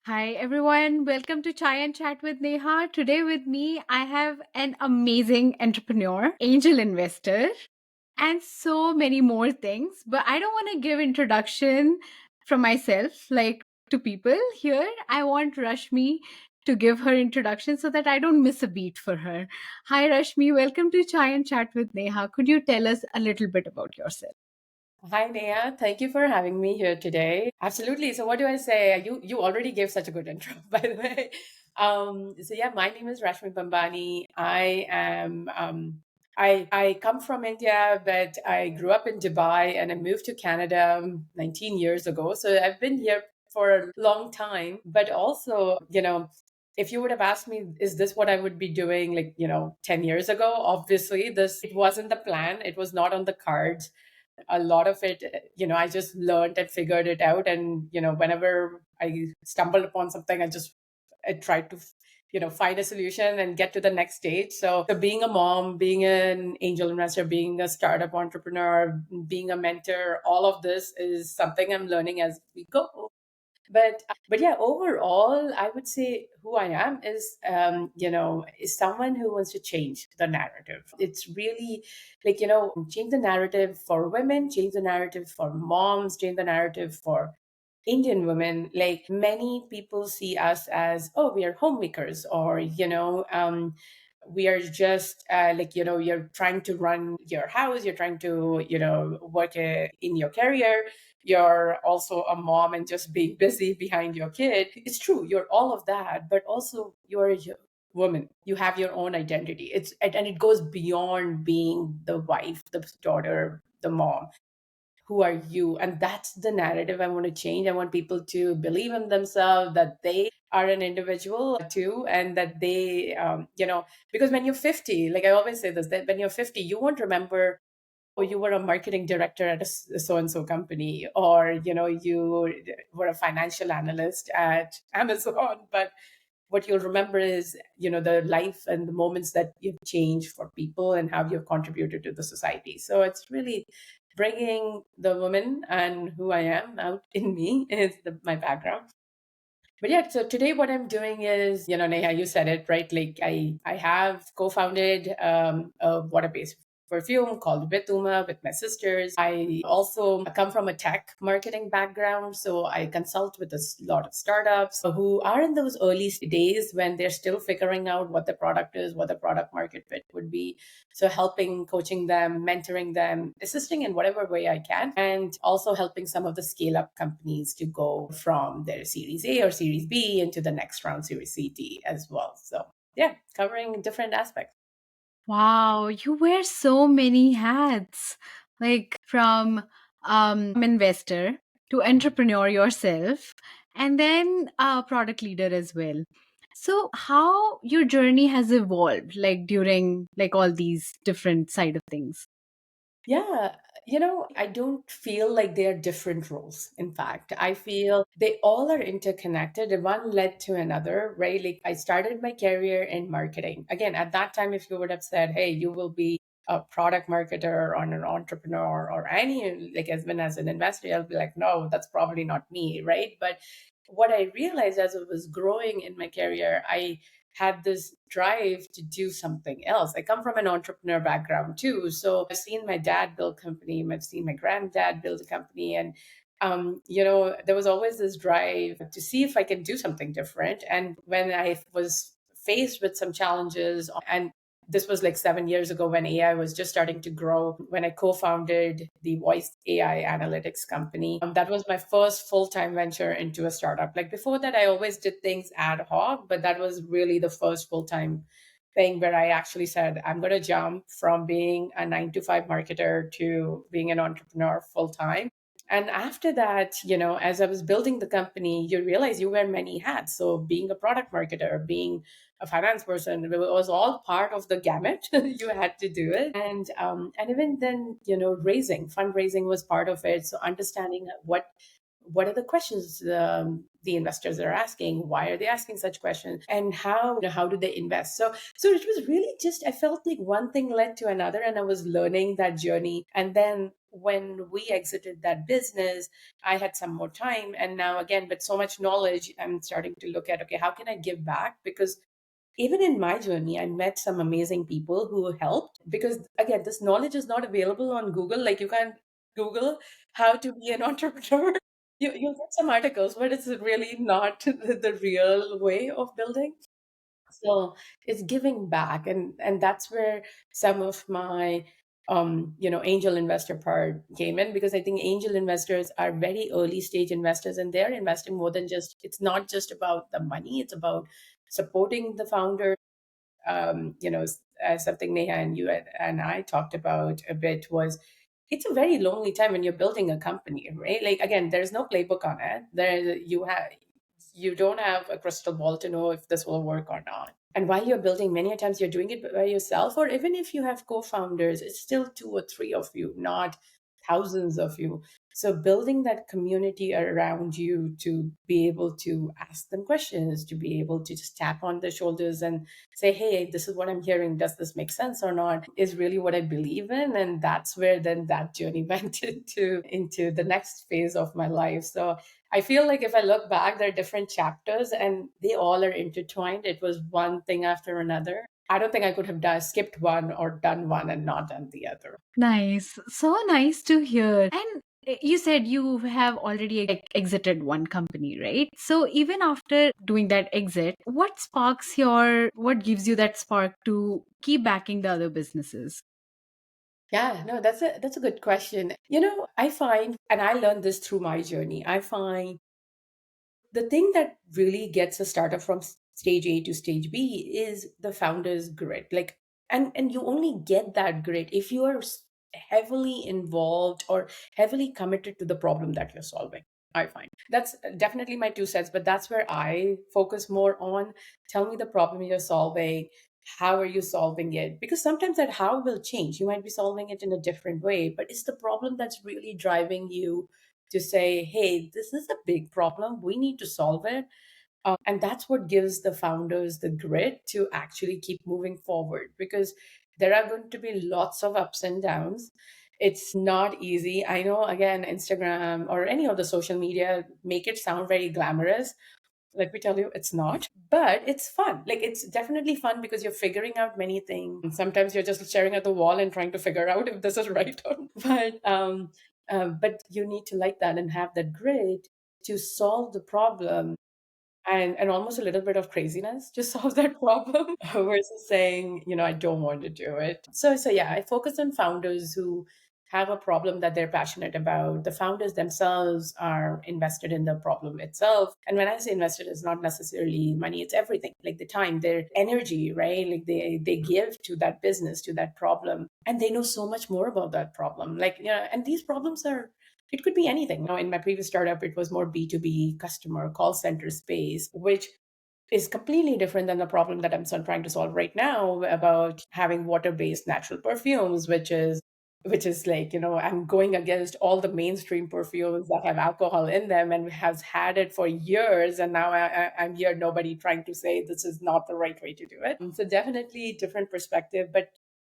Hi everyone, welcome to Chai and Chat with Neha. Today with me, I have an amazing entrepreneur, angel investor, and so many more things. But I don't want to give introduction from myself like to people here. I want Rashmi to give her introduction so that I don't miss a beat for her. Hi Rashmi, welcome to Chai and Chat with Neha. Could you tell us a little bit about yourself? Hi, Neha. Thank you for having me here today. Absolutely. So, what do I say? You already gave such a good intro, by the way. My name is Rashmi Bambani. I come from India, but I grew up in Dubai and I moved to Canada 19 years ago. So I've been here for a long time. But also, if you would have asked me, is this what I would be doing 10 years ago? Obviously, this it wasn't the plan. It was not on the cards. A lot of it, I just learned and figured it out. And, whenever I stumbled upon something, I tried to, find a solution and get to the next stage. So being a mom, being an angel investor, being a startup entrepreneur, being a mentor, all of this is something I'm learning as we go. But yeah, overall, I would say who I am is someone who wants to change the narrative. It's really change the narrative for women, change the narrative for moms, change the narrative for Indian women. Like, many people see us as, oh, we are homemakers, or we are just you're trying to run your house, you're trying to work in your career, you're also a mom and just being busy behind your kid. It's true, you're all of that, but also you're a woman. You have your own identity. And it goes beyond being the wife, the daughter, the mom. Who are you? And that's the narrative I want to change. I want people to believe in themselves, that they are an individual too, and that they because when you're 50, like I always say this, that when you're 50, you won't remember, oh, you were a marketing director at a so and so company, or you were a financial analyst at Amazon. But what you'll remember is the life and the moments that you've changed for people and how you've contributed to the society. So it's really bringing the woman and who I am out in me is my background. But yeah, so today what I'm doing is, Neha, you said it, right? Like, I have co-founded a water-based perfume called Betuma with my sisters. I also come from a tech marketing background, so I consult with a lot of startups who are in those early days when they're still figuring out what the product is, what the product market fit would be. So helping, coaching them, mentoring them, assisting in whatever way I can, and also helping some of the scale up companies to go from their Series A or Series B into the next round, Series C, D as well. So yeah, covering different aspects. Wow, you wear so many hats, like from investor to entrepreneur yourself, and then a product leader as well. So, how your journey has evolved, like during like all these different side of things? Yeah, I don't feel like they are different roles. In fact, I feel they all are interconnected and one led to another, right? Like, I started my career in marketing. Again, at that time, if you would have said, hey, you will be a product marketer or an entrepreneur or any, like, as an investor, I'll be like, no, that's probably not me, right? But what I realized as I was growing in my career, I had this drive to do something else. I come from an entrepreneur background too. So I've seen my dad build company, I've seen my granddad build a company. And there was always this drive to see if I can do something different. And when I was faced with some challenges, and this was like 7 years ago when AI was just starting to grow, when I co-founded the voice AI analytics company. That was my first full-time venture into a startup. Like, before that, I always did things ad hoc, but that was really the first full-time thing where I actually said, I'm going to jump from being a 9 to 5 marketer to being an entrepreneur full-time. And after that, as I was building the company, you realize you wear many hats. So being a product marketer, being a finance person, it was all part of the gamut. You had to do it. And even then, raising, fundraising was part of it. So understanding what are the questions the investors are asking, why are they asking such questions, and how do they invest. So it was really just, I felt like one thing led to another, and I was learning that journey. And then when we exited that business, I had some more time. And now, again, with so much knowledge, I'm starting to look at, okay, how can I give back? Because even in my journey, I met some amazing people who helped. Because, again, this knowledge is not available on Google. Like, you can't Google how to be an entrepreneur. You'll get some articles, but it's really not the real way of building. So it's giving back, and that's where some of my angel investor part came in, because I think angel investors are very early stage investors, and they're investing more than just, it's not just about the money, it's about supporting the founder. As something Neha and you and I talked about a bit was, it's a very lonely time when you're building a company, right? Like, again, there's no playbook on it. You don't have a crystal ball to know if this will work or not. And while you're building, many a times you're doing it by yourself, or even if you have co-founders, it's still two or three of you, not thousands of you. So building that community around you to be able to ask them questions, to be able to just tap on their shoulders and say, hey, this is what I'm hearing, does this make sense or not, is really what I believe in. And that's where then that journey went into the next phase of my life. So I feel like if I look back, there are different chapters and they all are intertwined. It was one thing after another. I don't think I could have skipped one or done one and not done the other. Nice. So nice to hear. And you said you have already exited one company, right? So even after doing that exit, what gives you that spark to keep backing the other businesses? Yeah, no, that's a good question. I find, and I learned this through my journey, I find the thing that really gets a startup from stage A to stage B is the founder's grit. Like, and you only get that grit if you are heavily involved or heavily committed to the problem that you're solving. I find that's definitely my 2 cents, but that's where I focus more on. Tell me the problem you're solving. How are you solving it? Because sometimes that how will change. You might be solving it in a different way, but it's the problem that's really driving you to say, hey, this is a big problem. We need to solve it. And that's what gives the founders the grit to actually keep moving forward, because there are going to be lots of ups and downs. It's not easy. I know, again, Instagram or any of the social media make it sound very glamorous. Let me tell you, it's not, but it's fun. Like, it's definitely fun because you're figuring out many things. Sometimes you're just staring at the wall and trying to figure out if this is right or not. But you need to like that and have that grit to solve the problem, and almost a little bit of craziness to solve that problem versus saying, I don't want to do it. So yeah, I focus on founders who have a problem that they're passionate about. The founders themselves are invested in the problem itself. And when I say invested, it's not necessarily money, it's everything, like the time, their energy, right? Like they give to that business, to that problem. And they know so much more about that problem. Like, and these problems are, it could be anything. In my previous startup, it was more B2B customer call center space, which is completely different than the problem that I'm trying to solve right now about having water-based natural perfumes, which is like, I'm going against all the mainstream perfumes that have alcohol in them and has had it for years. And now I'm here, nobody trying to say this is not the right way to do it. So definitely different perspective, but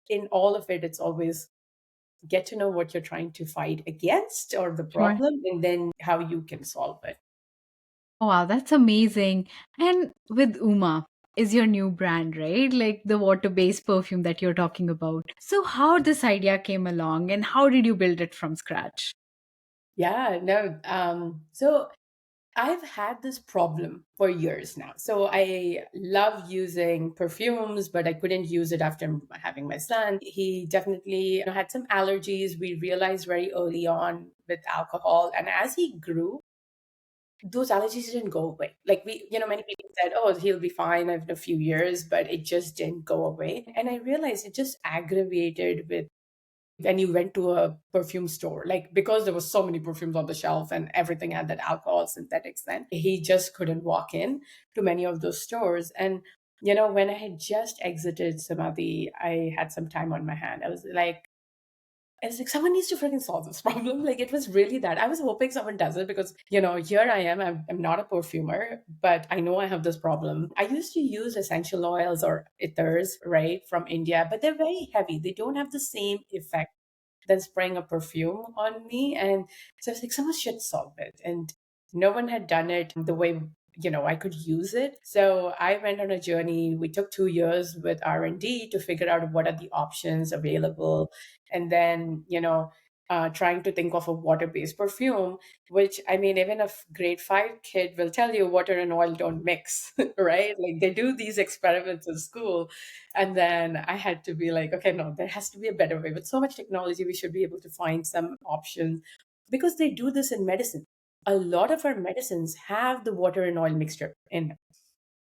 in all of it, it's always get to know what you're trying to fight against or the Sure. problem, and then how you can solve it. Oh, wow, that's amazing. And with Uma is your new brand, right? Like the water-based perfume that you're talking about. So how this idea came along and how did you build it from scratch? Yeah, no. So I've had this problem for years now. So I love using perfumes, but I couldn't use it after having my son. He definitely had some allergies. We realized very early on with alcohol. And as he grew, those allergies didn't go away. Like many people said, oh, he'll be fine in a few years, but it just didn't go away. And I realized it just aggravated with when you went to a perfume store, like because there was so many perfumes on the shelf and everything had that alcohol synthetics, then he just couldn't walk in to many of those stores. And when I had just exited Samadhi, I had some time on my hand. I was like, someone needs to freaking solve this problem. Like, it was really that. I was hoping someone does it because, here I am. I'm not a perfumer, but I know I have this problem. I used to use essential oils or ethers, right, from India, but they're very heavy. They don't have the same effect. then spraying a perfume on me. And so I was like, someone should solve it. And no one had done it the way, I could use it. So I went on a journey. We took 2 years with R&D to figure out what are the options available. And then, trying to think of a water-based perfume, which, I mean, even a grade 5 kid will tell you water and oil don't mix, right? Like they do these experiments in school. And then I had to be like, okay, no, there has to be a better way. With so much technology, we should be able to find some options, because they do this in medicine. A lot of our medicines have the water and oil mixture in them.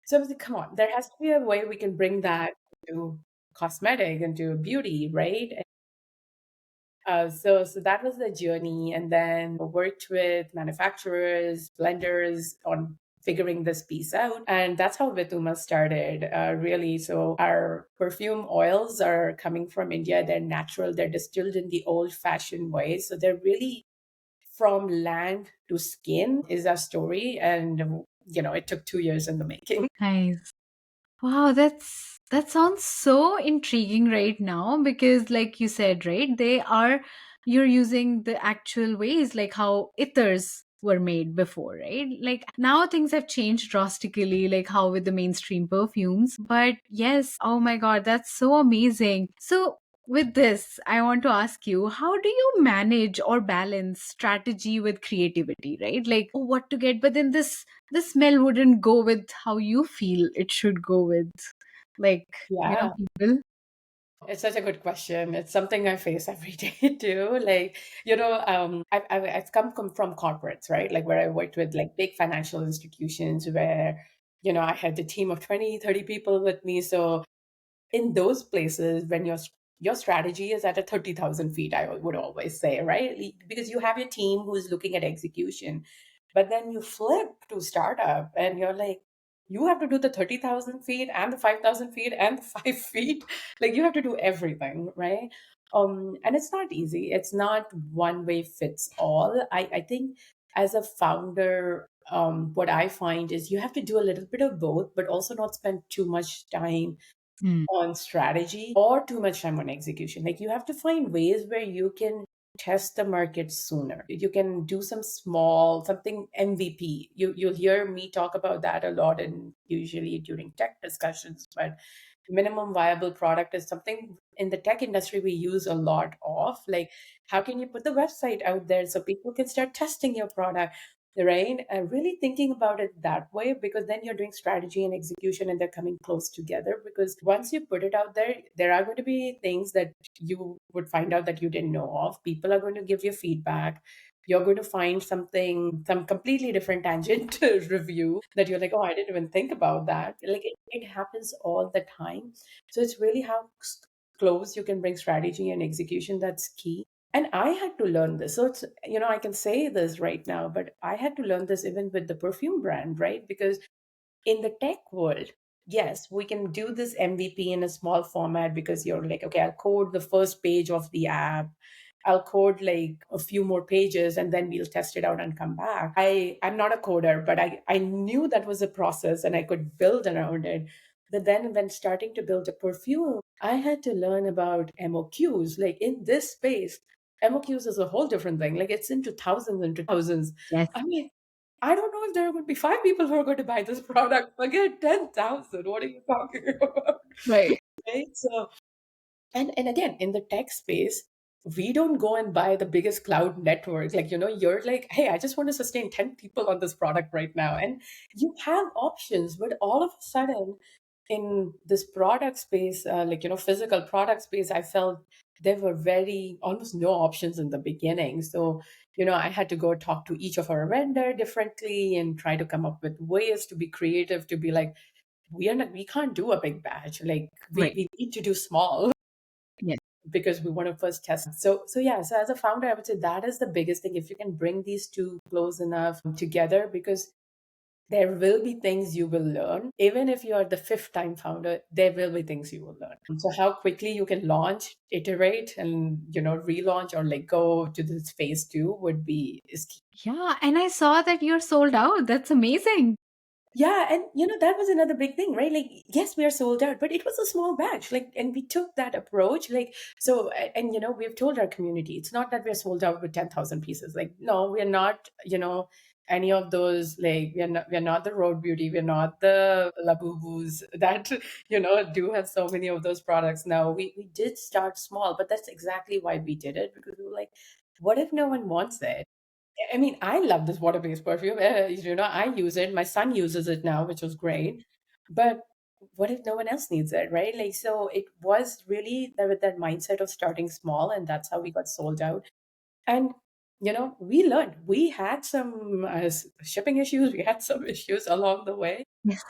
So I was like, come on, there has to be a way we can bring that to cosmetic and to beauty, right? So that was the journey, and then worked with manufacturers, blenders on figuring this piece out, and that's how Vituma started. Really, so our perfume oils are coming from India. They're natural. They're distilled in the old-fashioned way, so they're really from land to skin is our story, and it took 2 years in the making. Nice. Wow, that sounds so intriguing right now because like you said, right? You're using the actual ways like how ethers were made before, right? Like now things have changed drastically, like how with the mainstream perfumes. But yes, oh my god, that's so amazing. So with this, I want to ask you, how do you manage or balance strategy with creativity, right? Like, oh, what to get, but then the smell wouldn't go with how you feel it should go with, like, Yeah. people. It's such a good question. It's something I face every day too. Like, I've from corporates, right? Like where I worked with like big financial institutions where, I had a team of 20, 30 people with me. So in those places, when your strategy is at a 30,000 feet, I would always say, right? Because you have your team who's looking at execution, but then you flip to startup and you're like, you have to do the 30,000 feet and the 5,000 feet and the 5 feet. Like you have to do everything, right? And it's not easy. It's not one way fits all. I think as a founder, what I find is you have to do a little bit of both, but also not spend too much time Mm. on strategy or too much time on execution. Like you have to find ways where you can test the market sooner. You can do something MVP. You'll hear me talk about that a lot and usually during tech discussions, but minimum viable product is something in the tech industry we use a lot of. Like how can you put the website out there so people can start testing your product, right? And really thinking about it that way, because then you're doing strategy and execution and they're coming close together. Because once you put it out there, there are going to be things that you would find out that you didn't know of. People are going to give you feedback. You're going to find some completely different tangent review that you're like, oh, I didn't even think about that. Like it happens all the time. So it's really how close you can bring strategy and execution that's key. And I had to learn this. So it's, I can say this right now, but I had to learn this even with the perfume brand, right? Because in the tech world, yes, we can do this MVP in a small format because you're like, okay, I'll code the first page of the app. I'll code like a few more pages and then we'll test it out and come back. I'm not a coder, but I knew that was a process and I could build around it. But then when starting to build a perfume, I had to learn about MOQs. Like in this space, MOQs is a whole different thing. Like it's into thousands and thousands. Yes. I mean, I don't know if there are going to be 5 people who are going to buy this product. Forget 10,000. What are you talking about? Right. Right? So, and again, in the tech space, we don't go and buy the biggest cloud network. Like, you're like, hey, I just want to sustain 10 people on this product right now. And you have options, but all of a sudden, in this product space, physical product space, I felt there were very almost no options in the beginning. So, I had to go talk to each of our vendor differently and try to come up with ways to be creative, to be like, we can't do a big batch. Like Right. we need to do small Yes. because we want to first test. So yeah, so as a founder, I would say that is the biggest thing. If you can bring these two close enough together, because there will be things you will learn. Even if you are the fifth time founder, there will be things you will learn. So how quickly you can launch, iterate, and relaunch or like go to this phase two would be is key. Yeah, and I saw that you're sold out. That's amazing. Yeah, and that was another big thing, right? Like, yes, we are sold out, but it was a small batch. Like, and we took that approach. Like, so, and we've told our community, it's not that we're sold out with 10,000 pieces. Like, no, we're not, any of those. Like, we're not the Road Beauty, we're not the Labubus that, do have so many of those products now. We did start small, but that's exactly why we did it, because we were like, what if no one wants it? I mean, I love this water-based perfume. I use it. My son uses it now, which was great. But what if no one else needs it, right? Like, so it was really with that mindset of starting small, and that's how we got sold out. And we learned. We had some shipping issues. We had some issues along the way. Yes.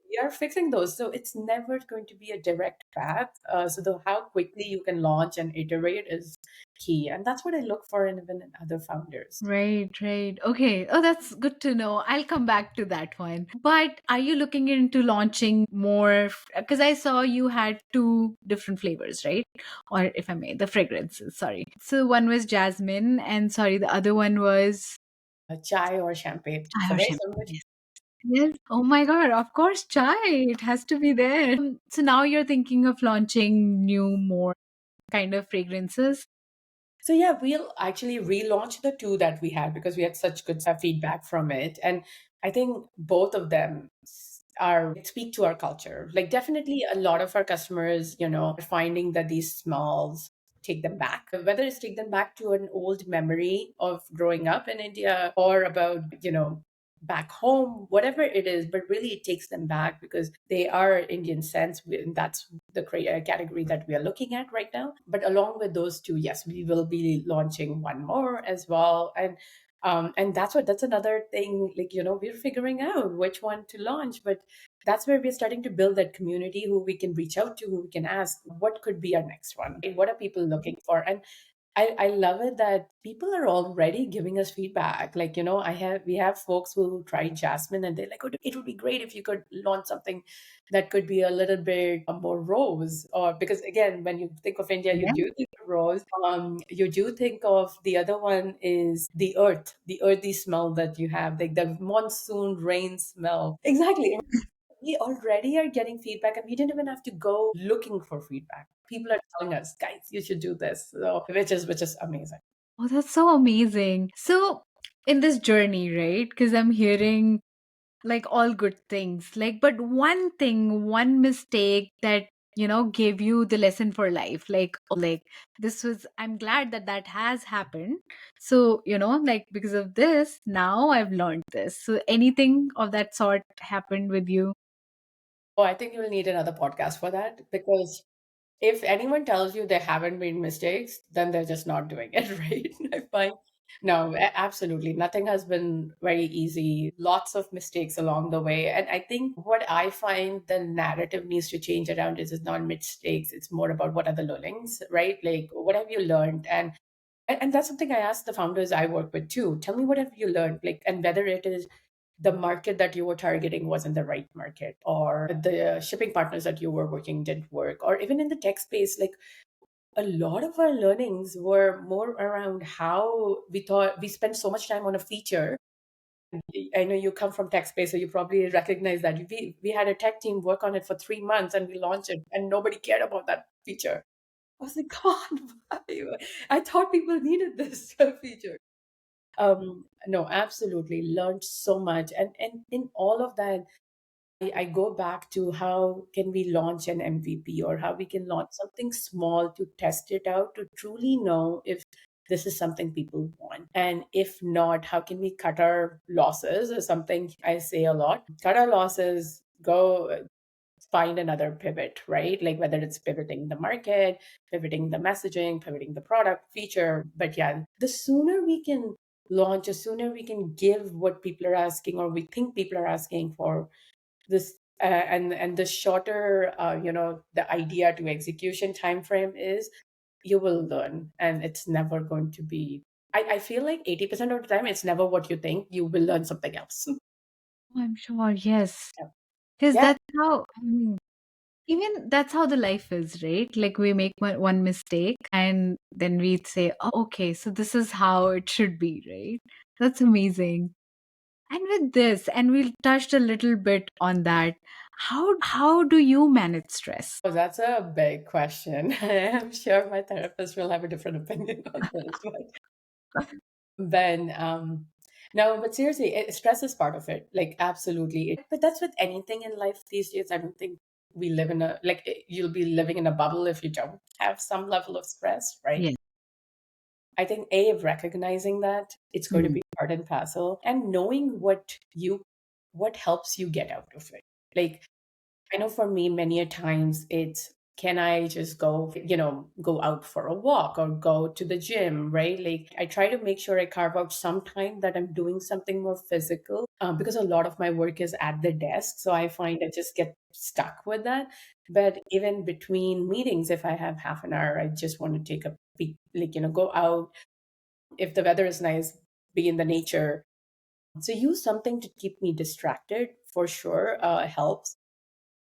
We are fixing those, so it's never going to be a direct path. So the how quickly you can launch and iterate is key, and that's what I look for in even in other founders. Right, right. Okay. Oh, that's good to know. I'll come back to that one. But are you looking into launching more? Because I saw you had two different flavors, right? Or if I may, the fragrances, sorry. So one was jasmine, and sorry, the other one was Chai or champagne. chai So or very champagne. similar. Yes. Yes. Oh my God. Of course, chai. It has to be there. So now you're thinking of launching new, more kind of fragrances. So yeah, we'll actually relaunch the two that we had because we had such good feedback from it, and I think both of them are speak to our culture. Like definitely, a lot of our customers, are finding that these smells take them back. Whether it's take them back to an old memory of growing up in India or about back home, whatever it is, but really it takes them back because they are Indian scents. And that's the category that we are looking at right now. But along with those two, yes, we will be launching one more as well. And that's another thing. Like we're figuring out which one to launch, but that's where we're starting to build that community who we can reach out to, who we can ask what could be our next one. What are people looking for? And I love it that people are already giving us feedback. Like, we have folks who tried Jasmine and they're like, oh, it would be great if you could launch something that could be a little bit more rose. Or because again, when you think of India, you Yeah. do think of rose. You do think of the other one is the earth, the earthy smell that you have, like the monsoon rain smell. Exactly. We already are getting feedback and we didn't even have to go looking for feedback. People are telling us, guys, you should do this. So which is amazing. Oh, that's so amazing. So, in this journey, right? Because I'm hearing like all good things, like, but one thing, one mistake that, gave you the lesson for life, like, this was, I'm glad that that has happened. So, like, because of this, now I've learned this. So, anything of that sort happened with you? Oh, I think you'll need another podcast for that because if anyone tells you they haven't made mistakes, then they're just not doing it right. I find no, absolutely. Nothing has been very easy. Lots of mistakes along the way. And I think what I find the narrative needs to change around is not mistakes. It's more about what are the learnings, right? Like what have you learned? And that's something I ask the founders I work with too. Tell me what have you learned? Like, and whether it is the market that you were targeting wasn't the right market, or the shipping partners that you were working didn't work, or even in the tech space, like a lot of our learnings were more around how we thought we spent so much time on a feature. I know you come from tech space, so you probably recognize that we had a tech team work on it for 3 months and we launched it and nobody cared about that feature. I was like, God, why? I thought people needed this feature. No, absolutely. Learned so much. And in all of that, I go back to how can we launch an MVP or how we can launch something small to test it out to truly know if this is something people want. And if not, how can we cut our losses is something I say a lot. Cut our losses, go find another pivot, right? Like whether it's pivoting the market, pivoting the messaging, pivoting the product feature. But yeah, the sooner we can launch, the sooner we can give what people are asking or we think people are asking for this. And the shorter, the idea to execution time frame is, you will learn, and it's never going to be. I feel like 80% of the time, it's never what you think. You will learn something else. Oh, I'm sure, yes. Yeah. Because Yeah. that's how, even that's how the life is, right? Like we make one mistake and then we say, oh, okay, so this is how it should be, right? That's amazing. And with this, and we touched a little bit on that, how do you manage stress? Oh, that's a big question. I'm sure my therapist will have a different opinion on this. Then, no, but seriously, stress is part of it. Like, absolutely. But that's with anything in life these days. I don't think we live in a, like, you'll be living in a bubble if you don't have some level of stress, right? Yes. I think A, recognizing that it's going to Mm. be part and parcel, and knowing what helps you get out of it. Like, I know for me, many a times it's, can I just go, go out for a walk or go to the gym, right? Like, I try to make sure I carve out some time that I'm doing something more physical, because a lot of my work is at the desk. So I find I just get stuck with that. But even between meetings, if I have half an hour, I just want to take a peek, like, go out. If the weather is nice, be in the nature. So use something to keep me distracted for sure, helps.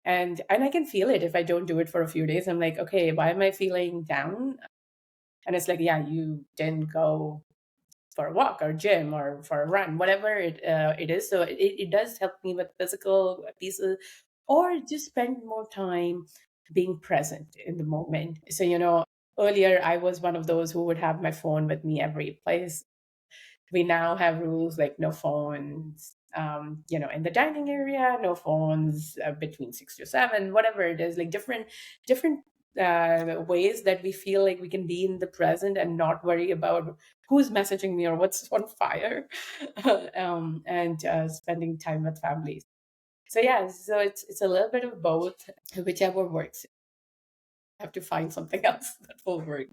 And I can feel it if I don't do it for a few days. I'm like, okay, why am I feeling down? And it's like, yeah, you didn't go for a walk or gym or for a run, whatever it is. So it does help me with physical pieces, or just spend more time being present in the moment. So, earlier I was one of those who would have my phone with me every place. We now have rules like no phones, in the dining area, no phones between 6 to 7, whatever it is, like different ways that we feel like we can be in the present and not worry about who's messaging me or what's on fire, and spending time with families. So yeah, so it's a little bit of both, whichever works. Have to find something else that will work.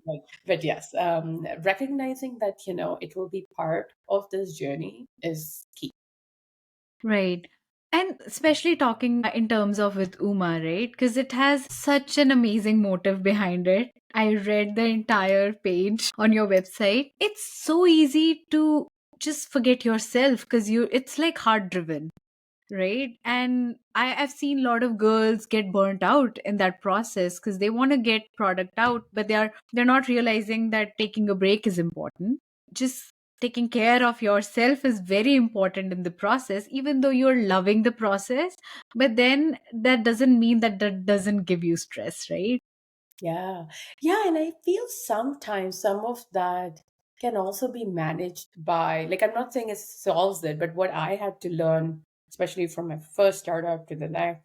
But yes, recognizing that, it will be part of this journey is key. Right. And especially talking in terms of with Uma, right? Because it has such an amazing motive behind it. I read the entire page on your website. It's so easy to just forget yourself because it's like heart driven, right? And I've seen a lot of girls get burnt out in that process because they want to get product out, but they're not realizing that taking a break is important. Just taking care of yourself is very important in the process, even though you're loving the process. But then that doesn't mean that that doesn't give you stress, right? Yeah. Yeah. And I feel sometimes some of that can also be managed by, like, I'm not saying it solves it, but what I had to learn, especially from my first startup to the next,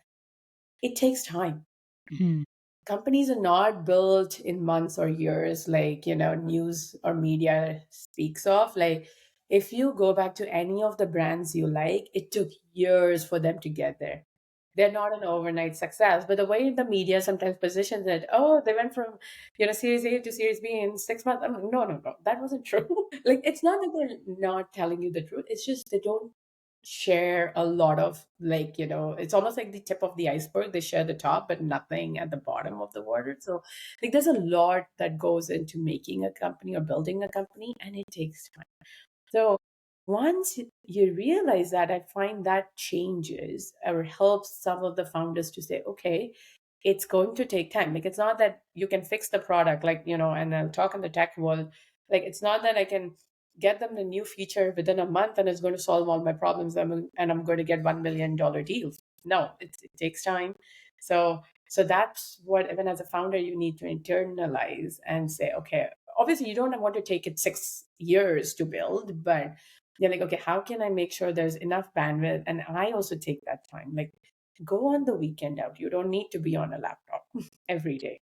it takes time. Mhm. Companies are not built in months or years like, news or media speaks of. Like, if you go back to any of the brands you like, it took years for them to get there. They're not an overnight success, but the way the media sometimes positions it, oh, they went from, series A to series B in 6 months. I'm like, no, no, no, that wasn't true. Like, it's not that they're not telling you the truth, it's just they don't share a lot of, like, it's almost like the tip of the iceberg. They share the top but nothing at the bottom of the water. So, like, there's a lot that goes into making a company or building a company, and it takes time. So once you realize that, I find that changes or helps some of the founders to say, okay, it's going to take time. Like, it's not that you can fix the product, like, and I'll talk in the tech world. Like, it's not that I can get them the new feature within a month and it's going to solve all my problems, and I'm going to get $1 million deals. No, it takes time. So that's what, even as a founder, you need to internalize and say, okay, obviously you don't want to take it 6 years to build, but you're like, okay, how can I make sure there's enough bandwidth? And I also take that time. Like, go on the weekend out. You don't need to be on a laptop every day,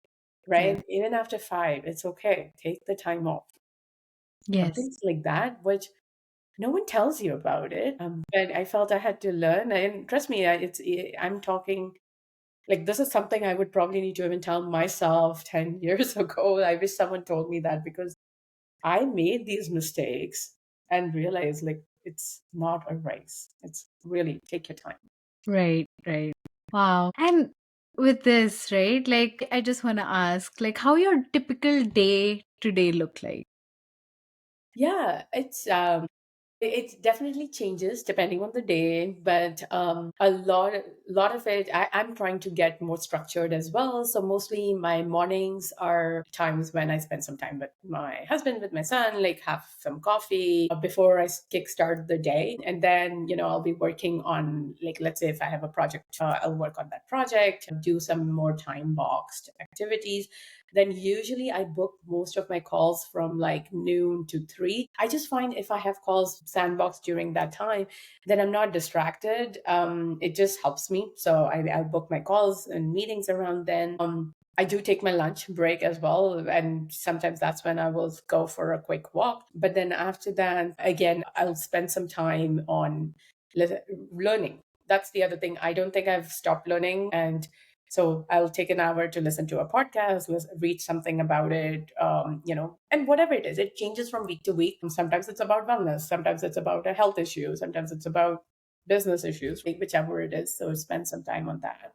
Yeah. right? Even after 5, it's okay. Take the time off. Yes. Things like that, which no one tells you about it. But I felt I had to learn. And trust me, I'm talking, like, this is something I would probably need to even tell myself 10 years ago. I wish someone told me that, because I made these mistakes and realized, like, it's not a race. It's really take your time. Right, right. Wow. And with this, right? Like I just want to ask like how your typical day to day look like. Yeah, it's It definitely changes depending on the day, but a lot of it, I'm trying to get more structured as well. So mostly my mornings are times when I spend some time with my husband, with my son, like have some coffee before I kickstart the day, and then I'll be working on, like, let's say if I have a project, I'll work on that project, do some more time boxed activities. Then usually I book most of my calls from like noon to 3. I just find if I have calls sandbox during that time, then I'm not distracted. It just helps me. So I'll book my calls and meetings around then. I do take my lunch break as well. And sometimes that's when I will go for a quick walk. But then after that, again, I'll spend some time on learning. That's the other thing. I don't think I've stopped learning. And so I'll take an hour to listen to a podcast, read something about it, and whatever it is, it changes from week to week. Sometimes it's about wellness, sometimes it's about a health issue, sometimes it's about business issues, whichever it is. So spend some time on that.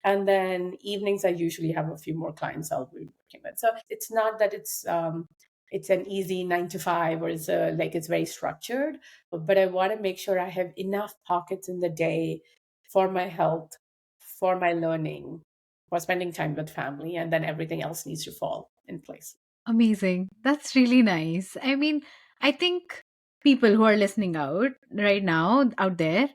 And then evenings, I usually have a few more clients I'll be working with. So it's not that it's an easy 9 to 5 or it's very structured, but I want to make sure I have enough pockets in the day for my health, for my learning, for spending time with family, and then everything else needs to fall in place. Amazing. That's really nice. I mean, I think people who are listening out right now out there,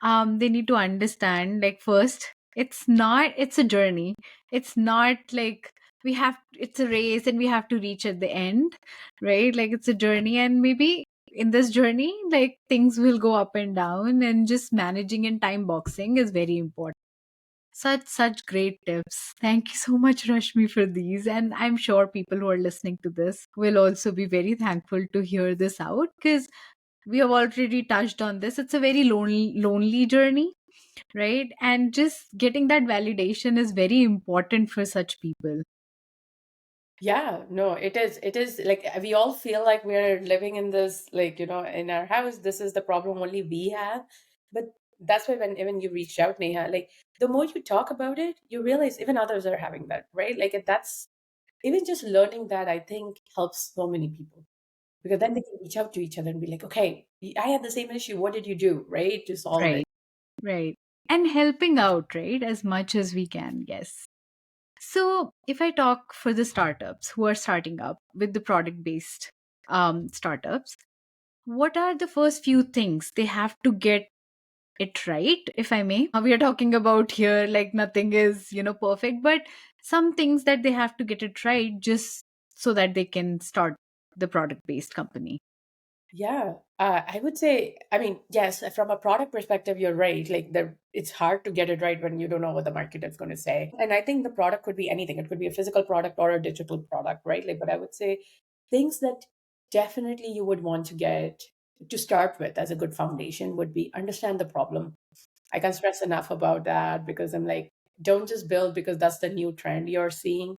they need to understand, like, first, it's a journey. It's not like it's a race and we have to reach at the end, right? Like, it's a journey, and maybe in this journey, like, things will go up and down, and just managing and time boxing is very important. Such great tips. Thank you so much, Rashmi, for these. And I'm sure people who are listening to this will also be very thankful to hear this out, because we have already touched on this. It's a very lonely journey, right? And just getting that validation is very important for such people. Yeah, no, it is like we all feel like we're living in this, like, in our house, this is the problem only we have. But that's why when even you reached out, Neha, like the more you talk about it, you realize even others are having that, right? Like that's even just learning that, I think helps so many people, because then they can reach out to each other and be like, okay, I had the same issue. What did you do, right, to solve it? Right, right. And helping out, right? As much as we can, yes. So, if I talk for the startups who are starting up with the product based startups, what are the first few things they have to get it right, if I may? We are talking about here, like, nothing is, perfect, but some things that they have to get it right just so that they can start the product based company. Yeah, I would say, I mean, yes, from a product perspective, you're right. Like it's hard to get it right when you don't know what the market is going to say. And I think the product could be anything. It could be a physical product or a digital product, right? Like, but I would say things that definitely you would want to get to start with as a good foundation would be understand the problem. I can't stress enough about that, because I'm like, don't just build because that's the new trend you're seeing.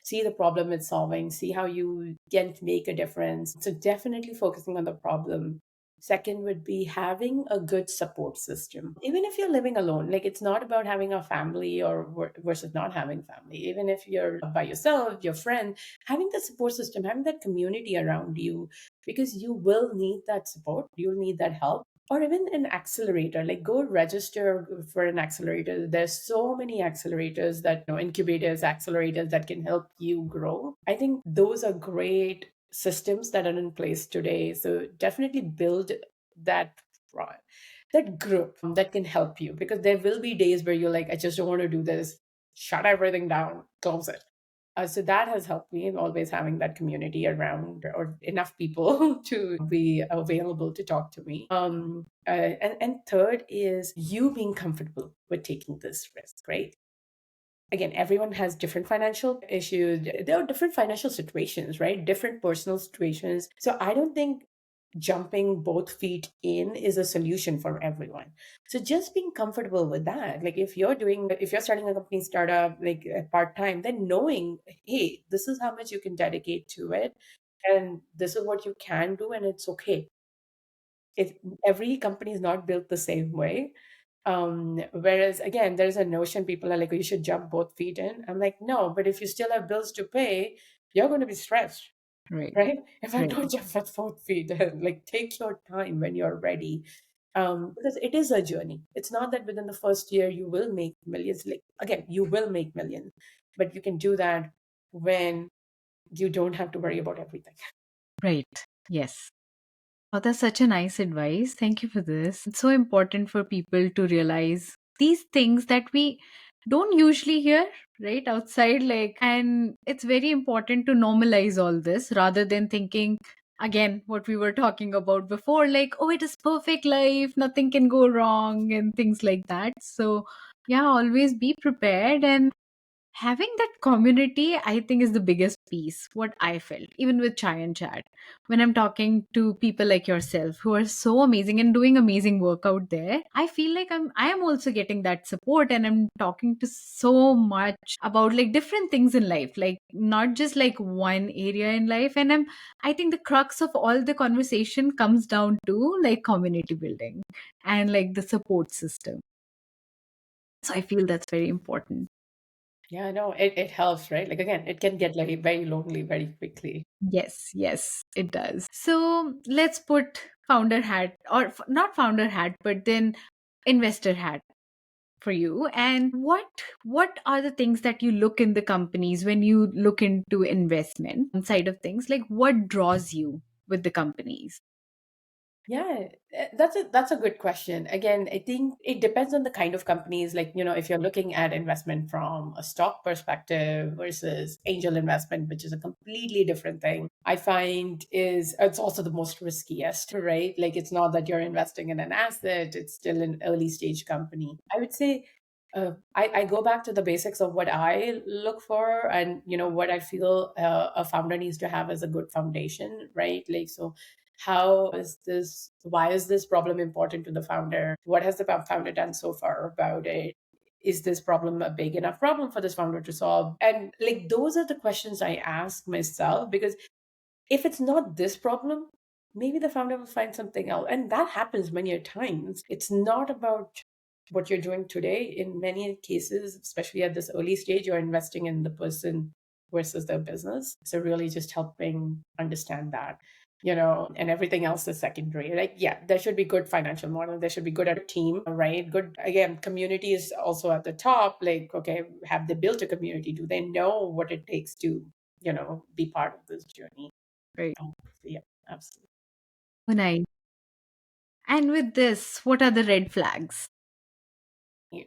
See the problem it's solving, see how you can make a difference. So, definitely focusing on the problem. Second would be having a good support system. Even if you're living alone, like it's not about having a family or versus not having family. Even if you're by yourself, your friend, having that support system, having that community around you, because you will need that support, you'll need that help. Or even an accelerator, like go register for an accelerator. There's so many accelerators, that incubators, accelerators that can help you grow. I think those are great systems that are in place today. So definitely build that pro- that group that can help you, because there will be days where you're like, I just don't want to do this. Shut everything down, close it. So that has helped me, always having that community around, or enough people to be available to talk to me. And third is you being comfortable with taking this risk, right? Again, everyone has different financial issues. There are different financial situations, right? Different personal situations. So I don't think jumping both feet in is a solution for everyone. So just being comfortable with that. Like if you're starting a company startup, like part time, then knowing, hey, this is how much you can dedicate to it. And this is what you can do, and it's okay. If every company is not built the same way. Whereas again, there's a notion people are like, oh, you should jump both feet in. I'm like, no, but if you still have bills to pay, you're going to be stressed. Right. right? If I Right. don't jump at 4 feet, like take your time when you're ready. Because it is a journey. It's not that within the first year you will make millions. Like again, you will make millions, but you can do that when you don't have to worry about everything. Right. Yes. Oh, that's such a nice advice. Thank you for this. It's so important for people to realize these things that we don't usually hear, right? Outside, and it's very important to normalize all this rather than thinking, again, what we were talking about before, like, oh, it is perfect life, nothing can go wrong, and things like that. So, yeah, always be prepared, and having that community, I think, is the biggest piece. What I felt, even with Chai and Chat, when I'm talking to people like yourself who are so amazing and doing amazing work out there, I feel like I am also getting that support, and I'm talking to so much about like different things in life, like not just like one area in life. And I think the crux of all the conversation comes down to like community building and like the support system. So I feel that's very important. Yeah, no, it helps, right? Like again, it can get like very lonely very quickly. Yes, yes, it does. So let's put founder hat, or not founder hat, but then investor hat for you. And what are the things that you look in the companies when you look into investment side of things? Like what draws you with the companies? Yeah, that's a good question. Again, I think it depends on the kind of companies. Like, if you're looking at investment from a stock perspective versus angel investment, which is a completely different thing, I find is it's also the most riskiest, right? Like it's not that you're investing in an asset, it's still an early stage company. I would say I go back to the basics of what I look for and what I feel a founder needs to have as a good foundation, right? Like so why is this problem important to the founder? What has the founder done so far about it? Is this problem a big enough problem for this founder to solve? And like those are the questions I ask myself, because if it's not this problem, maybe the founder will find something else. And that happens many a times. It's not about what you're doing today. In many cases, especially at this early stage, you're investing in the person versus their business. So really just helping understand that. And everything else is secondary. Like, yeah, there should be good financial model. There should be good at a team, right? Good, again, community is also at the top. Like, okay, have they built a community? Do they know what it takes to, be part of this journey? Right. Oh, yeah, absolutely. Oh, nice. And with this, what are the red flags?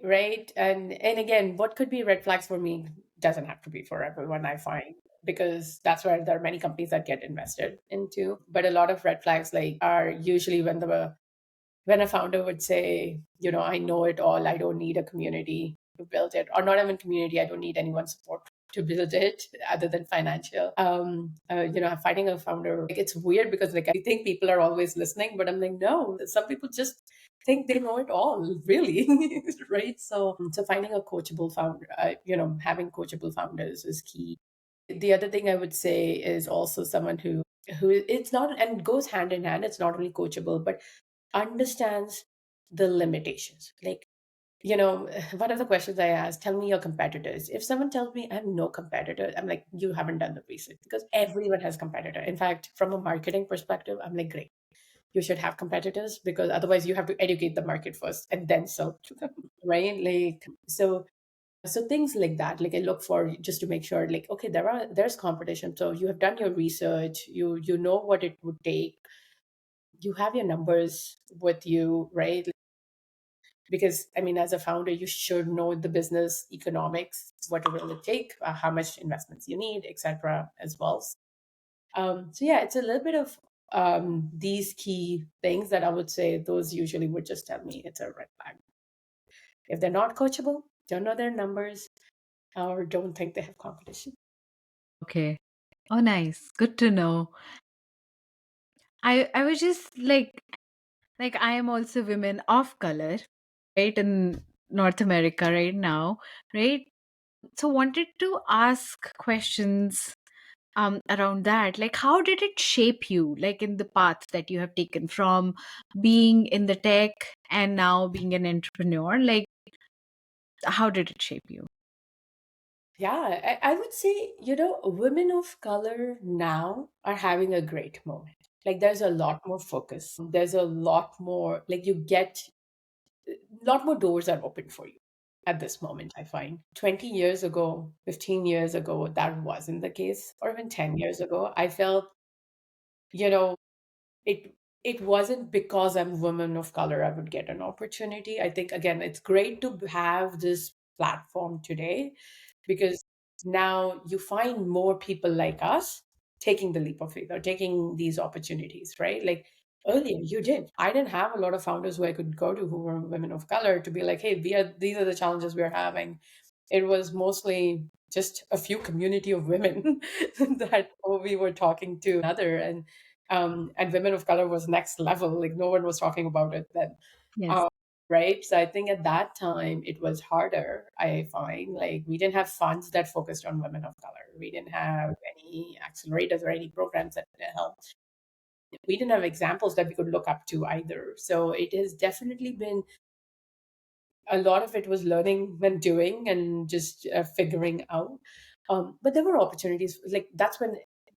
Right. And again, what could be red flags for me doesn't have to be for everyone, I find, because that's where there are many companies that get invested into. But a lot of red flags like are usually when a founder would say, I know it all, I don't need a community to build it, or not even community, I don't need anyone's support to build it other than financial. Finding a founder, like, it's weird because like I think people are always listening, but I'm like, no, some people just think they know it all, really, right? So finding a coachable founder, having coachable founders is key. The other thing I would say is also someone who it's not and goes hand in hand. It's not only coachable, but understands the limitations. Like, one of the questions I ask, tell me your competitors. If someone tells me I have no competitor, I'm like, you haven't done the research, because everyone has competitor. In fact, from a marketing perspective, I'm like, great. You should have competitors because otherwise you have to educate the market first and then sell to them, right? Like so things like that. Like I look for just to make sure, like, okay, there's competition. So you have done your research, you know what it would take, you have your numbers with you, right? Because I mean, as a founder, you should know the business economics, what will it take, how much investments you need, etc. as well. So yeah, it's a little bit of these key things that I would say those usually would just tell me it's a red flag. If they're not coachable, don't know their numbers, or don't think they have competition. Okay. Oh, nice. Good to know. I was just like I am also women of color, right, in North America right now, right? So wanted to ask questions around that. Like how did it shape you, like in the path that you have taken from being in the tech and now being an entrepreneur? Like how did it shape you? Yeah, I would say, women of color now are having a great moment. Like there's a lot more focus. There's a lot more, like you get a lot more doors are open for you at this moment, I find. 20 years ago, 15 years ago, that wasn't the case. Or even 10 years ago, I felt, you know, it it wasn't because I'm a woman of color I would get an opportunity. I think again, it's great to have this platform today because now you find more people like us taking the leap of faith or taking these opportunities, right? Like earlier, you did. I didn't have a lot of founders who I could go to who were women of color to be like, hey, these are the challenges we're having. It was mostly just a few community of women that we were talking to another, and women of color was next level. Like no one was talking about it then. Yes. Um, right. So I think at that time it was harder, I find. Like we didn't have funds that focused on women of color. We didn't have any accelerators or any programs that helped. We didn't have examples that we could look up to either. So it has definitely been a lot of it was learning and doing and just figuring out. But there were opportunities. Like that's when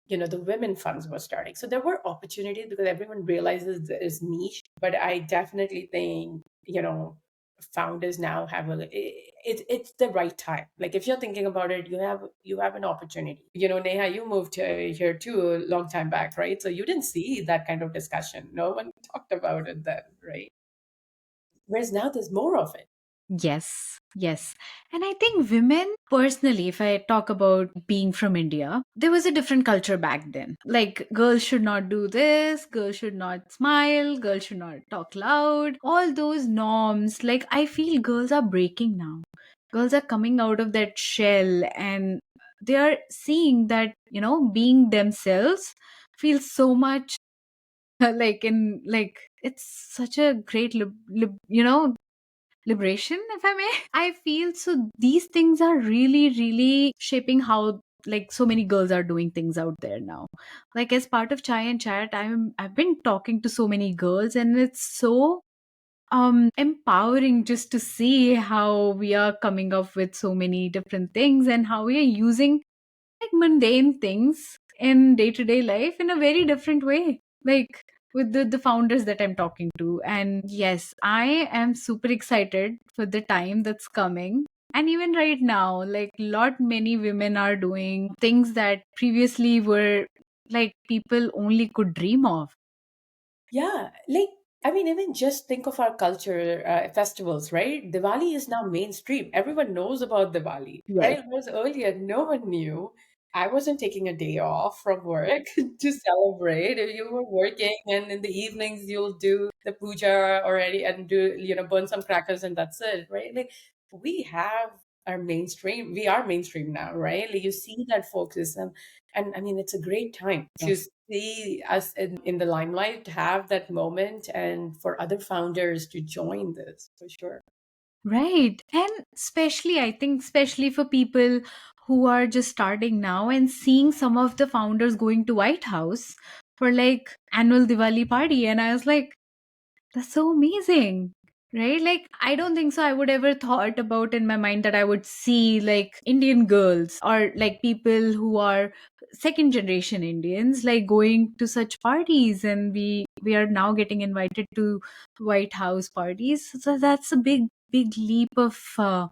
the women funds were starting. So there were opportunities because everyone realizes there is niche. But I definitely think founders now have it's the right time. Like if you're thinking about it, you have an opportunity. Neha, you moved here too a long time back, right? So you didn't see that kind of discussion. No one talked about it then, right? Whereas now there's more of it. Yes, yes. And I think women, personally, if I talk about being from India, there was a different culture back then. Like, girls should not do this, girls should not smile, girls should not talk loud. All those norms, like, I feel girls are breaking now. Girls are coming out of that shell and they are seeing that, being themselves feels so much like it's such a great liberation, if I may. I feel so these things are really really shaping how like so many girls are doing things out there now. Like as part of chai and chat, I've been talking to so many girls and it's so empowering just to see how we are coming up with so many different things and how we are using like mundane things in day-to-day life in a very different way, like with the founders that I'm talking to. And yes, I am super excited for the time that's coming. And even right now, like lot many women are doing things that previously were like people only could dream of. Yeah, like I mean, even just think of our culture festivals, right? Diwali is now mainstream. Everyone knows about Diwali, Yes. right? Whereas earlier, no one knew. I wasn't taking a day off from work to celebrate. If you were working, and in the evenings you'll do the puja already and burn some crackers, and that's it, right? Like we have our mainstream. We are mainstream now, right? Like you see that focus, and I mean, it's a great time to Yes. see us in the limelight, to have that moment, and for other founders to join this for sure. Right. And especially, I think, especially for people who are just starting now and seeing some of the founders going to White House for like annual Diwali party. And I was like, that's so amazing. Right? Like, I don't think so. I would ever thought about in my mind that I would see like Indian girls or like people who are second generation Indians like going to such parties, and we are now getting invited to White House parties. So that's a big leap of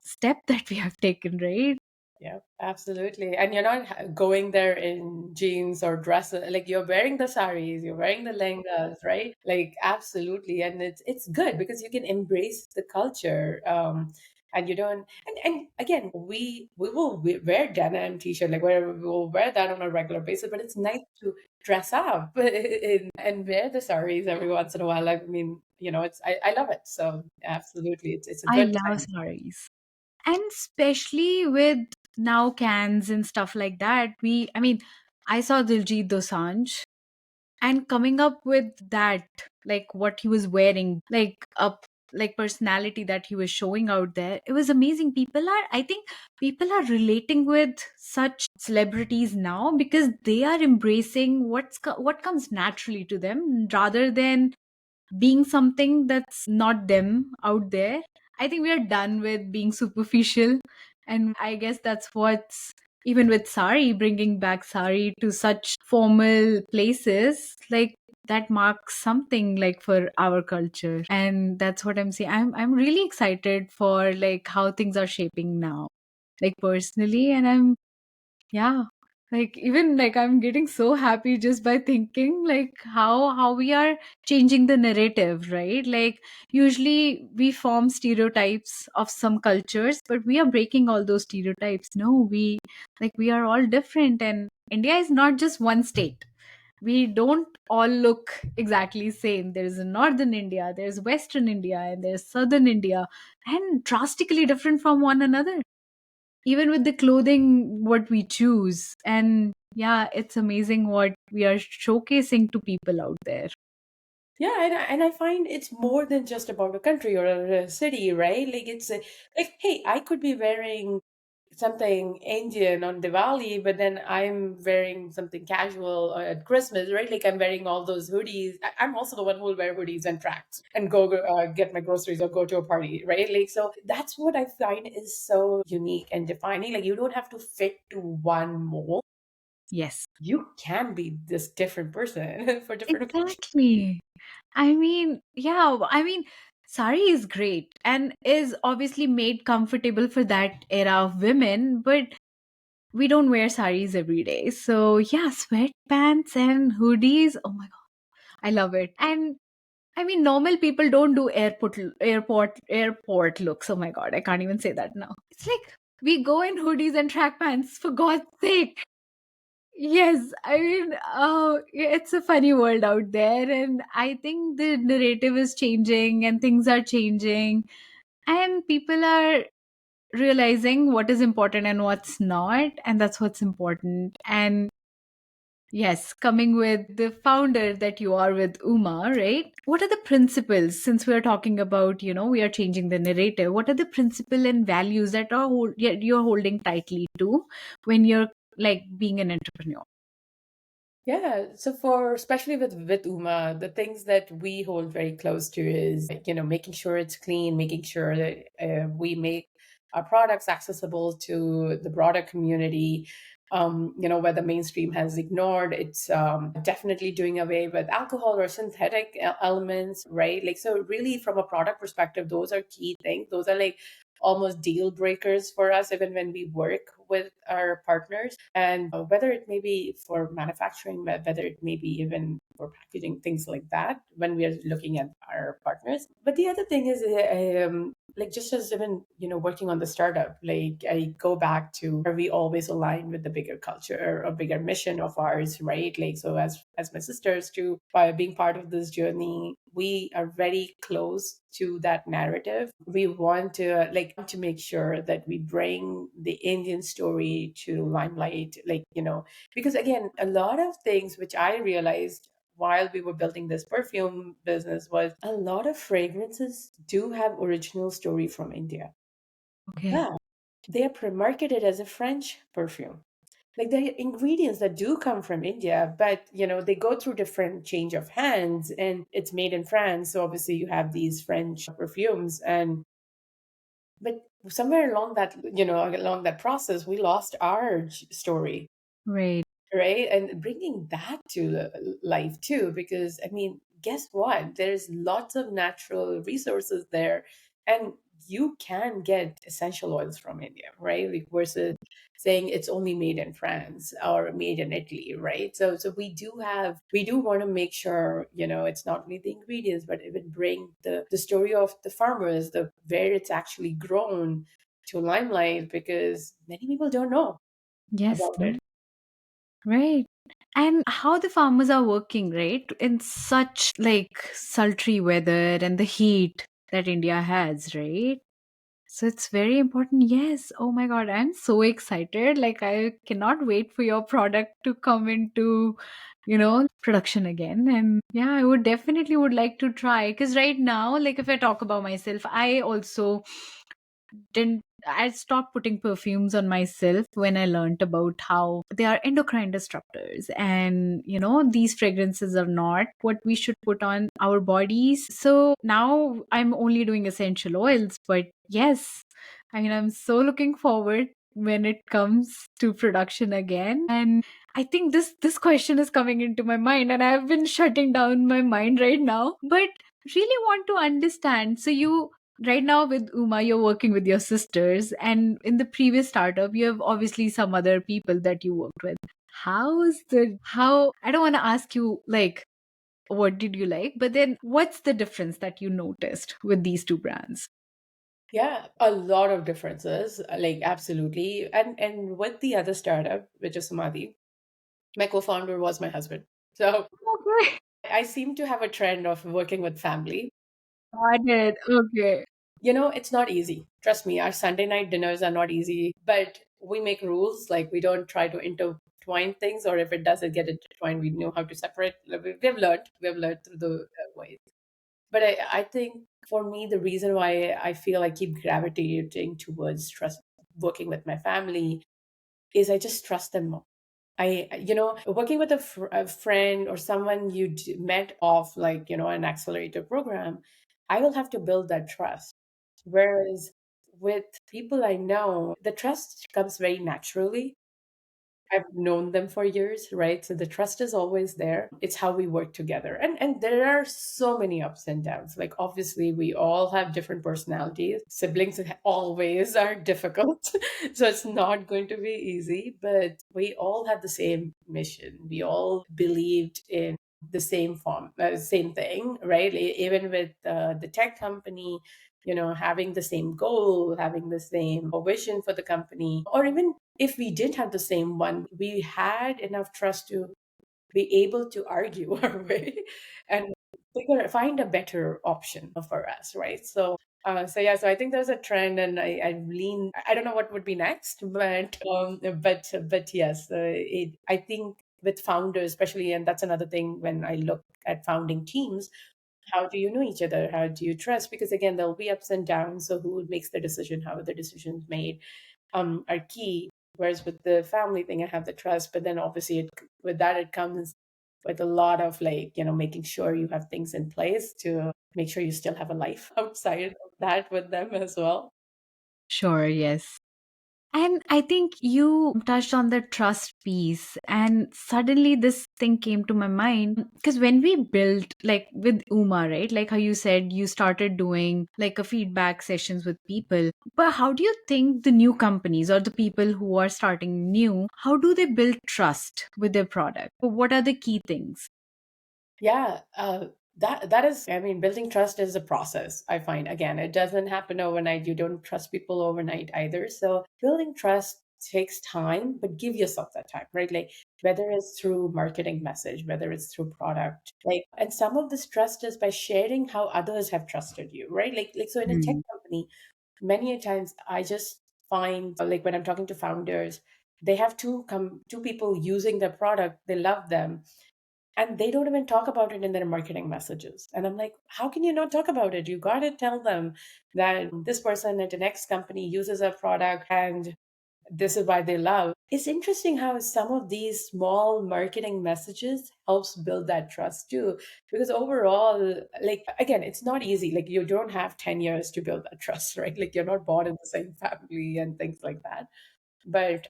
step that we have taken, right? Yeah, absolutely. And you're not going there in jeans or dresses. Like you're wearing the saris, you're wearing the lehengas, right? Like absolutely. And it's good because you can embrace the culture. And you don't and again, we will wear denim t-shirt, like we will wear that on a regular basis, but it's nice to dress up and wear the saris every once in a while. I mean, it's I love it. So absolutely, it's a I good love time. saris. And especially with now cans and stuff like that, I mean, I saw Diljit Dosanjh and coming up with that, like what he was wearing, like up like personality that he was showing out there, it was amazing. I think people are relating with such celebrities now because they are embracing what comes naturally to them rather than being something that's not them out there. I think we are done with being superficial And I guess that's what's, even with sari, bringing back sari to such formal places, like that marks something like for our culture. And that's what I'm saying. I'm really excited for like how things are shaping now, like personally. And I'm, yeah, like even like I'm getting so happy just by thinking like how we are changing the narrative, right? Like usually we form stereotypes of some cultures, but we are breaking all those stereotypes. No, we, like, we are all different, and India is not just one state. We don't all look exactly same. There's a northern India, there's western India, and there's southern India, and drastically different from one another, even with the clothing what we choose. And yeah, it's amazing what we are showcasing to people out there. Yeah, and I find it's more than just about a country or a city, right? Like it's like, hey, I could be wearing something Indian on Diwali, but then I'm wearing something casual at Christmas, right? Like I'm wearing all those hoodies. I'm also the one who will wear hoodies and tracks and go get my groceries or go to a party, right? Like so that's what I find is so unique and defining. Like you don't have to fit to one mold. Yes, You can be this different person for different occasions. exactly. I mean, yeah, I mean, sari is great and is obviously made comfortable for that era of women, but we don't wear saris every day. So yeah, sweatpants and hoodies, oh my god, I love it. And I mean, normal people don't do airport looks. Oh my god, I can't even say that now. It's like we go in hoodies and track pants, for God's sake. Yes, I mean, it's a funny world out there, and I think the narrative is changing, and things are changing, and people are realizing what is important and what's not, and that's what's important. And yes, coming with the founder that you are with, Uma, right? What are the principles, since we are talking about, we are changing the narrative, what are the principle and values that you're holding tightly to when you're like being an entrepreneur? Yeah, so for especially with Uma, the things that we hold very close to is making sure it's clean, making sure that we make our products accessible to the broader community. Where the mainstream has ignored, it's definitely doing away with alcohol or synthetic elements, right? Like so, really from a product perspective, those are key things. Those are like almost deal breakers for us, even when we work with our partners. And whether it may be for manufacturing, whether it may be even for packaging, things like that, when we are looking at our partners. But the other thing is, like just as even, working on the startup, like I go back to where we always align with the bigger culture or bigger mission of ours, right? Like, so as my sisters too, by being part of this journey, we are very close to that narrative. We want to make sure that we bring the Indian story to limelight, because again, a lot of things which I realized while we were building this perfume business was a lot of fragrances do have original story from India. Okay. But they are marketed as a French perfume. Like there are ingredients that do come from India, but they go through different change of hands and it's made in France. So obviously you have these French perfumes, and but somewhere along that process, we lost our story, Right. right? And bringing that to life too, because I mean, guess what? There's lots of natural resources there, and you can get essential oils from India, right? Like versus saying it's only made in France or made in Italy, right? So we do want to make sure it's not only the ingredients, but even bring the story of the farmers, the where it's actually grown to limelight, because many people don't know Yes. about No? it. Right. And how the farmers are working, right? In such like sultry weather and the heat that India has, right? So it's very important. Yes. Oh my God. I'm so excited. Like, I cannot wait for your product to come into, production again. And yeah, I would definitely would like to try. Because right now, like, if I talk about myself, I also didn't I stopped putting perfumes on myself when I learned about how they are endocrine disruptors, and these fragrances are not what we should put on our bodies. So now I'm only doing essential oils, but yes, I mean, I'm so looking forward when it comes to production again. And I think this question is coming into my mind, and I've been shutting down my mind right now. But really want to understand. So you right now with Uma, you're working with your sisters, and in the previous startup, you have obviously some other people that you worked with. How I don't want to ask you like what did you like, but then what's the difference that you noticed with these two brands? Yeah, a lot of differences, like absolutely. And with the other startup, which is Samadhi, my co-founder was my husband. So Okay. I seem to have a trend of working with family. Got it. Okay. It's not easy. Trust me, our Sunday night dinners are not easy, but we make rules. Like we don't try to intertwine things, or if it doesn't get intertwined, we know how to separate. We've learned through the ways. But I think for me, the reason why I feel I keep gravitating towards trust working with my family is I just trust them more. Working with a friend or someone met off like, an accelerator program, I will have to build that trust. Whereas with people I know, the trust comes very naturally. I've known them for years, right? So the trust is always there. It's how we work together. And there are so many ups and downs. Like obviously we all have different personalities. Siblings always are difficult. So it's not going to be easy, but we all have the same mission. We all believed in the same thing, right? Even with the tech company, having the same goal, having the same vision for the company, or even if we didn't have the same one, we had enough trust to be able to argue our way and find a better option for us, right? So yeah, so I think there's a trend, and I lean. I don't know what would be next, but yes, I think with founders, especially, and that's another thing when I look at founding teams. How do you know each other? How do you trust? Because again, there'll be ups and downs. So who makes the decision? How are the decisions made? Are key. Whereas with the family thing, I have the trust, but then obviously with that it comes with a lot of like, making sure you have things in place to make sure you still have a life outside of that with them as well. Sure, yes. And I think you touched on the trust piece, and suddenly this thing came to my mind because when we built, like with Uma, right? Like how you said you started doing like a feedback sessions with people. But how do you think the new companies or the people who are starting new, how do they build trust with their product? What are the key things? Yeah, that is, I mean, building trust is a process. I find again, it doesn't happen overnight. You don't trust people overnight either. So building trust takes time, but give yourself that time, right? Like whether it's through marketing message, whether it's through product, like, and some of this trust is by sharing how others have trusted you, right? Like so in a tech Hmm. company, many a times I just find like when I'm talking to founders, they have two people using their product, they love them, and they don't even talk about it in their marketing messages. And I'm like, how can you not talk about it? You got to tell them that this person at the next company uses our product and this is why they love. It's interesting how some of these small marketing messages helps build that trust too. Because overall, like again, it's not easy. Like you don't have 10 years to build that trust, right? Like you're not born in the same family and things like that, but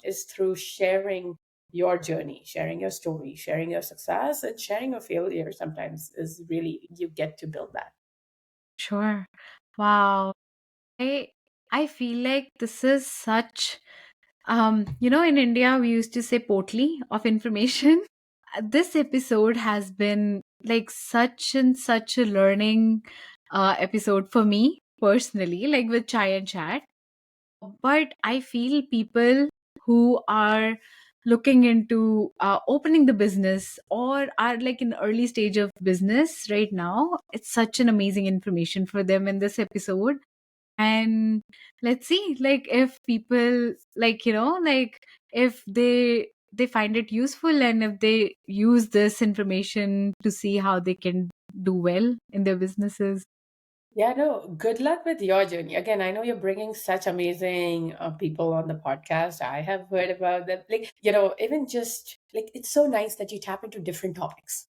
it's through sharing your journey, sharing your story, sharing your success, and sharing your failure. Sometimes is really you get to build that. Sure. Wow. I I feel like this is such in India we used to say potli of information. This episode has been like such and such a learning episode for me personally, like with Chai and Chat. But I feel people who are looking into opening the business or are like in the early stage of business right now, it's such an amazing information for them in this episode. And let's see like if people like like if they find it useful and if they use this information to see how they can do well in their businesses. Yeah, no, good luck with your journey. Again, I know you're bringing such amazing people on the podcast. I have heard about them. Like, even just like it's so nice that you tap into different topics,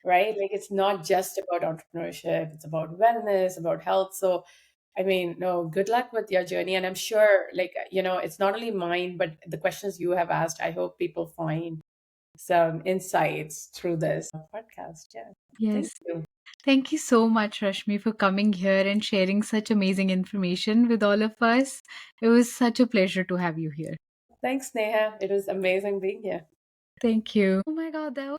right? Like, it's not just about entrepreneurship, it's about wellness, about health. So, I mean, no, good luck with your journey. And I'm sure, like, it's not only mine, but the questions you have asked, I hope people find some insights through this podcast. Yeah. Thank Yes. you. Thank you so much, Rashmi, for coming here and sharing such amazing information with all of us. It was such a pleasure to have you here. Thanks, Neha. It was amazing being here. Thank you. Oh my God, that